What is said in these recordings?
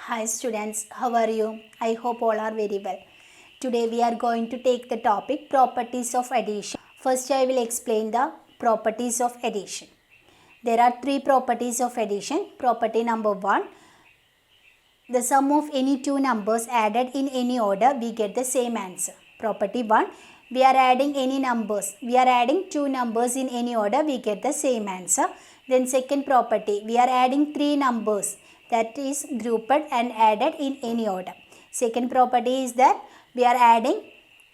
Hi students, how are you? I hope all are very well. Today we are going to take the topic properties of addition. First I will explain the properties of addition. There are three properties of addition. Property number 1, the sum of any two numbers added in any order, we get the same answer. Property 1, we are adding any numbers. We are adding two numbers in any order, we get the same answer. Then second property, we are adding three numbers, that is grouped and added in any order. Second property is that we are adding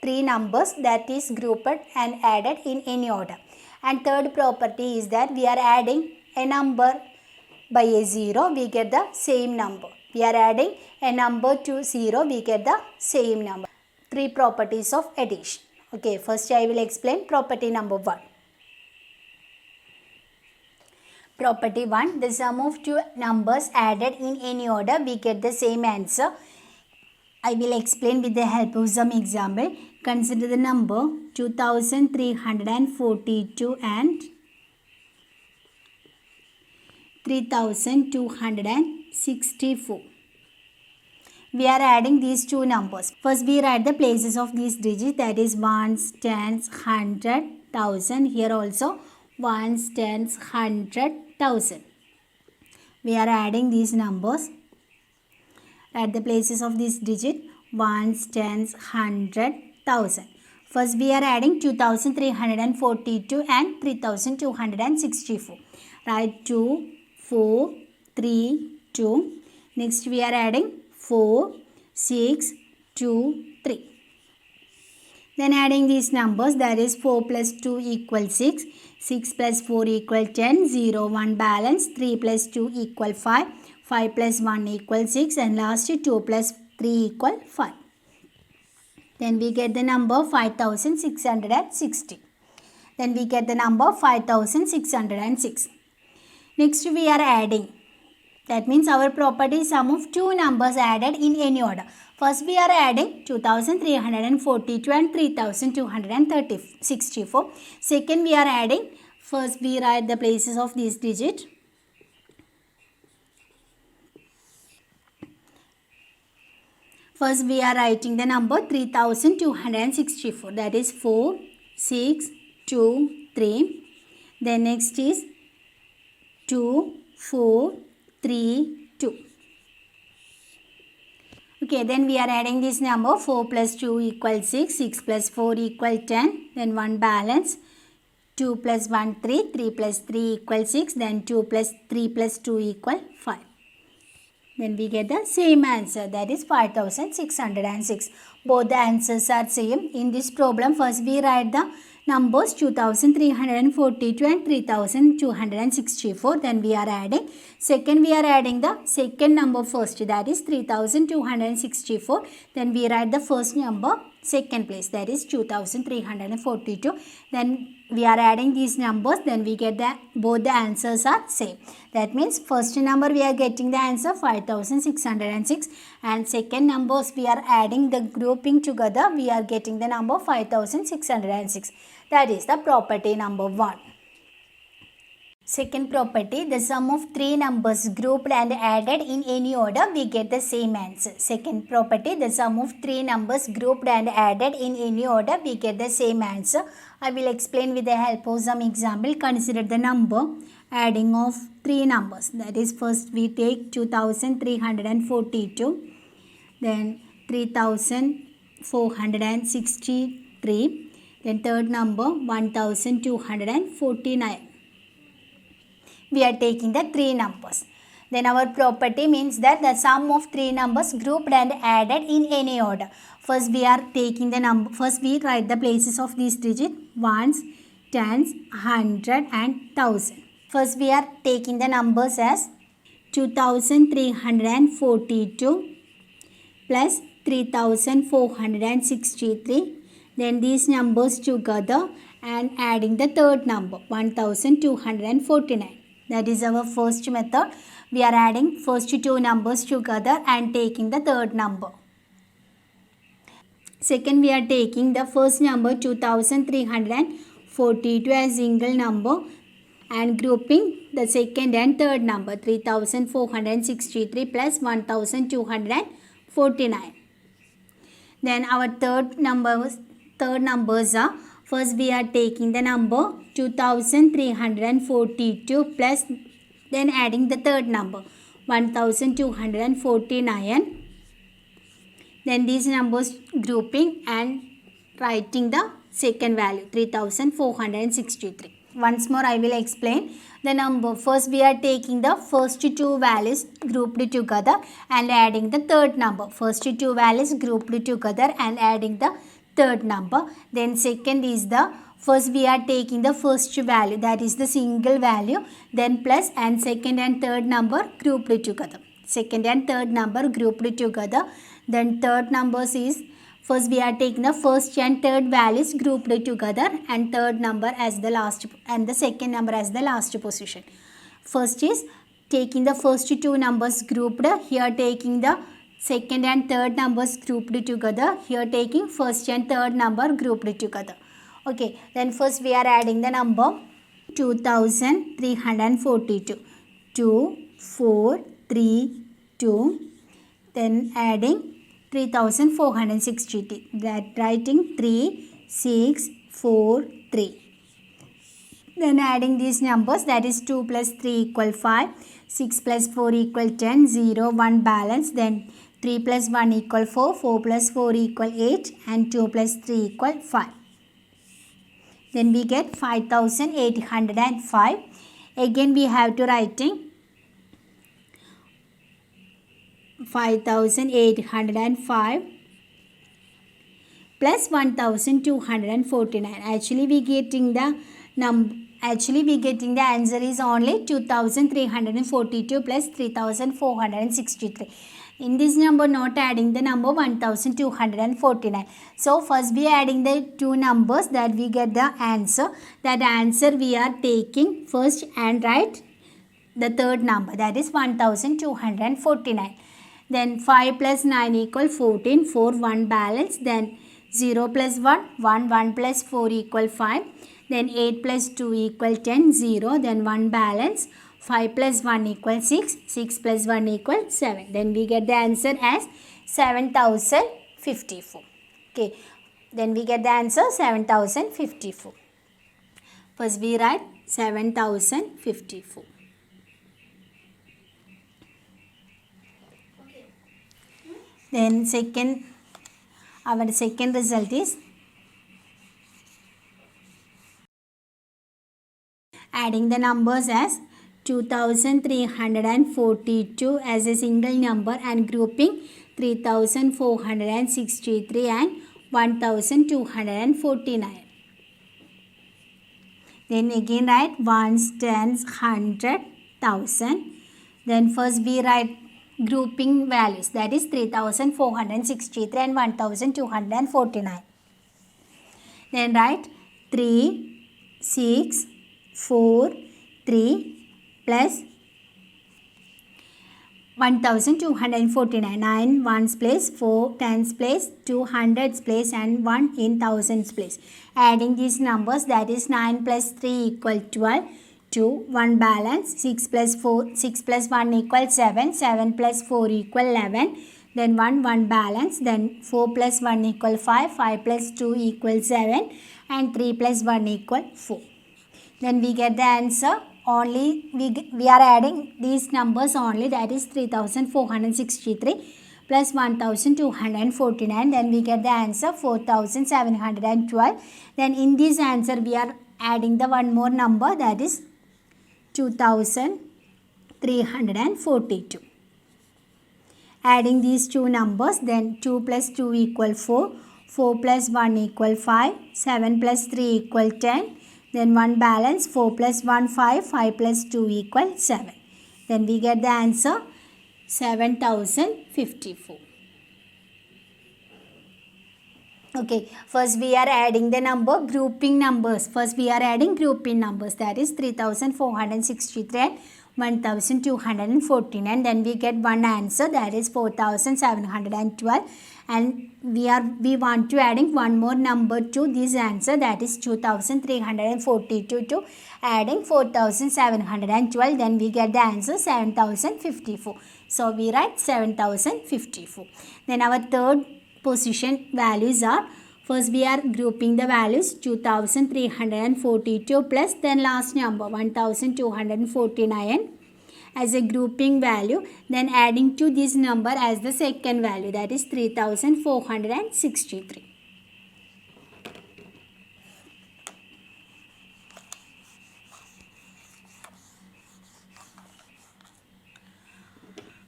three numbers, that is grouped and added in any order. And third property is that we are adding a number by a 0, we get the same number. We are adding a number to 0, we get the same number. Three properties of addition. Okay, first I will explain property number 1. Property 1, the sum of two numbers added in any order, we get the same answer. I will explain with the help of some example. Consider the number 2342 and 3264. We are adding these two numbers. First we write the places of these digits, that is ones, tens, 100, 1000. Here also ones, tens, 100, 1000. We are adding these numbers at the places of this digit ones, tens, 100, 1000. First we are adding 2342 and 3264. Write 2, 4, 3, 2. Next we are adding 4, 6, 2, 3. Then adding these numbers, that is 4 plus 2 equals 6, 6 plus 4 equals 10, 0, 1 balance, 3 plus 2 equals 5, 5 plus 1 equals 6, and last 2 plus 3 equals 5. Then we get the number 5660. Then we get the number 5606. Next we are adding. That means our property sum of two numbers added in any order. First we are adding 2342 and 3264. Second we are adding, first we write the places of this digit. First we are writing the number 3264, that is 4, 6, 2, 3. Then next is 2, 4, 3, 2. Okay, then we are adding this number 4 plus 2 equals 6, 6 plus 4 equals 10, then 1 balance, 2 plus 1 3, 3 plus 3 equals 6, then 2 plus 3 plus 2 equals 5. Then we get the same answer, that is 5606. Both the answers are same. In this problem, first we write the numbers 2342 and 3264. Then we are adding. Second we are adding the second number first, that is 3264. Then we write the first number second place, that is 2342. Then we are adding these numbers, then we get that both the answers are same. That means first number we are getting the answer 5606, and second numbers we are adding the grouping together, we are getting the number 5606. That is the property number 1. Second property, the sum of three numbers grouped and added in any order, we get the same answer. Second property, the sum of three numbers grouped and added in any order, we get the same answer. I will explain with the help of some example. Consider the number adding of three numbers. That is, first we take 2342, then 3463, then third number 1249. We are taking the three numbers. Then our property means that the sum of three numbers grouped and added in any order. First we are taking the number, first we write the places of these digits, ones, tens, 100 and 1000. First we are taking the numbers as 2342 plus 3463. Then these numbers together and adding the third number 1249. That is our first method. We are adding first two numbers together and taking the third number. Second we are taking the first number 2342 as single number and grouping the second and third number 3463 plus 1249. Then our third numbers are, first we are taking the number 2342 plus then adding the third number 1249. Then these numbers grouping and writing the second value 3463. Once more I will explain the number. First we are taking the first two values grouped together and adding the third number. First two values grouped together and adding the third number. Then second is the, first we are taking the first value, that is the single value, then plus and second and third number grouped together. Second and third number grouped together. Then third numbers is, first we are taking the first and third values grouped together and third number as the last and the second number as the last position. First is taking the first two numbers grouped, here taking the second and third numbers grouped together, here taking first and third number grouped together. Okay, then first we are adding the number 2342. 2, 4, 3, 2, then adding 3463, that writing 3, 6, 4, 3. Then adding these numbers, that is 2 plus 3 equal 5, 6 plus 4 equal 10, 0, 1 balance, then 3 plus 1 equal 4, 4 plus 4 equal 8 and 2 plus 3 equal 5. Then we get 5805. Again we have to writing 5805 plus 1249. Actually we getting the answer is only 2342 plus 3463. In this number not adding the number 1249. So first we are adding the two numbers, that we get the answer. That answer we are taking first and write the third number, that is 1249. Then 5 plus 9 equal 14, 4, 1 balance, then 0 plus 1, 1, 1 plus 4 equal 5, then 8 plus 2 equal 10, 0, then 1 balance, 5 plus 1 equal 6, 6 plus 1 equal 7. Then we get the answer as 7054. Okay, then we get the answer 7054. First we write 7054. Then our second result is adding the numbers as 2342 as a single number and grouping 3463 and 1249. Then again write ones, tens, 100, 1000. Then first we write grouping values, that is 3463 and 1249. Then write 3, 6, 4, 3 plus 1249. 9 ones place, 4 tens place, 2 hundreds place and 1 in thousands place. Adding these numbers, that is 9 plus 3 equal 12. 2, 1 balance, 6 plus 1 equal 7, 7 plus 4 equal 11, then 1 balance, then 4 plus 1 equal 5, 5 plus 2 equal 7 and 3 plus 1 equal 4. Then we get the answer, only we are adding these numbers only, that is 3463 plus 1249, then we get the answer 4712. Then in this answer we are adding the one more number, that is 2342. Adding these two numbers, then 2 plus 2 equal 4, 4 plus 1 equal 5, 7 plus 3 equal 10, then 1 balance, 4 plus 1 5, 5 plus 2 equal 7. Then we get the answer 7054. Okay, first we are adding the number grouping numbers. First we are adding grouping numbers, that is 3463 and 1249. Then we get one answer, that is 4712, and we want to adding one more number to this answer, that is 2342 to adding 4712. Then we get the answer 7054. So we write 7054. Then our third position values are, first we are grouping the values 2342 plus then last number 1249 as a grouping value, then adding to this number as the second value, that is 3463.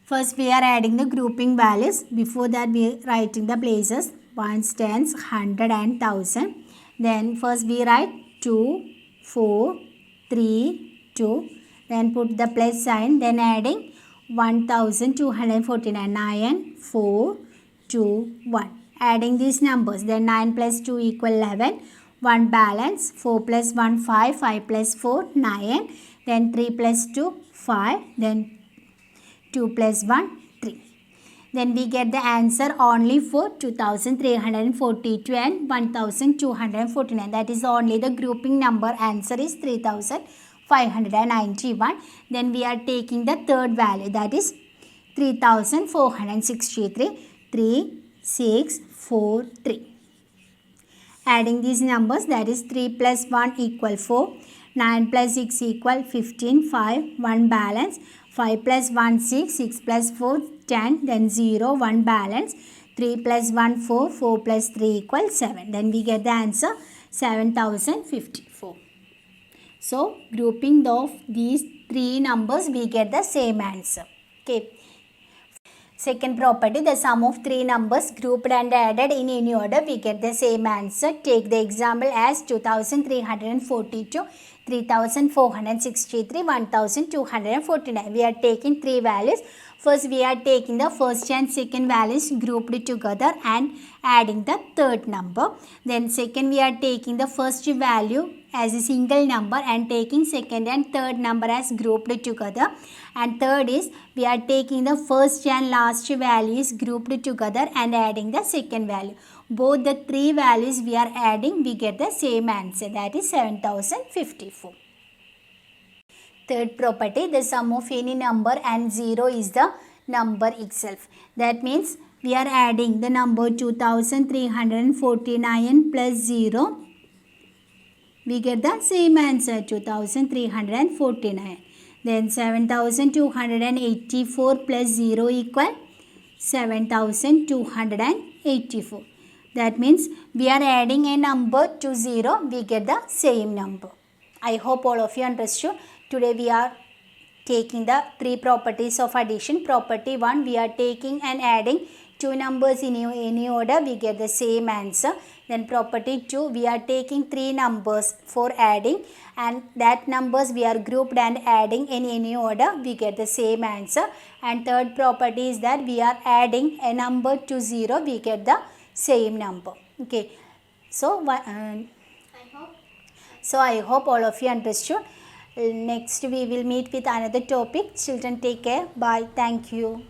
First we are adding the grouping values. Before that we are writing the places, ones, tens, 100 and 1000. Then first we write 2, 4, 3, 2. Then put the plus sign. Then adding 1249, 9, 4, 2, 1. Adding these numbers. Then 9 plus 2 equal 11. 1 balance. 4 plus 1, 5. 5 plus 4, 9. Then 3 plus 2, 5. Then 2 plus 1, 3. Then we get the answer only for 2342 and 1249. That is only the grouping number. Answer is 3591. Then we are taking the third value, that is 3463. 3, 6, 4, 3. Adding these numbers, that is 3 plus 1 equal 4. 9 plus 6 equal 15. 5. 1 balance. 5 plus 1, 6. 6 plus 4, 10. Then 0. 1 balance. 3 plus 1, 4. 4 plus 3 equal 7. Then we get the answer 7054. So, grouping of these three numbers, we get the same answer. Okay. Second property, the sum of three numbers grouped and added in any order, we get the same answer. Take the example as 2342, 3463, 1249. We are taking three values. First, we are taking the first and second values grouped together and adding the third number. Then second, we are taking the first value as a single number and taking second and third number as grouped together. And third is, we are taking the first and last values grouped together and adding the second value. Both the three values we are adding, we get the same answer, that is 7054. Third property, the sum of any number and 0 is the number itself. That means we are adding the number 2349 plus 0. We get the same answer, 2349. Then 7284 plus 0 equal 7284. That means we are adding a number to 0, we get the same number. I hope all of you understood. Today we are taking the three properties of addition. Property 1, we are taking and adding two numbers in any order, we get the same answer. Then property 2, we are taking three numbers for adding and that numbers we are grouped and adding in any order, we get the same answer. And third property is that we are adding a number to 0, we get the same number. Okay. So, I hope all of you understood. Next we will meet with another topic. Children, take care. Bye. Thank you.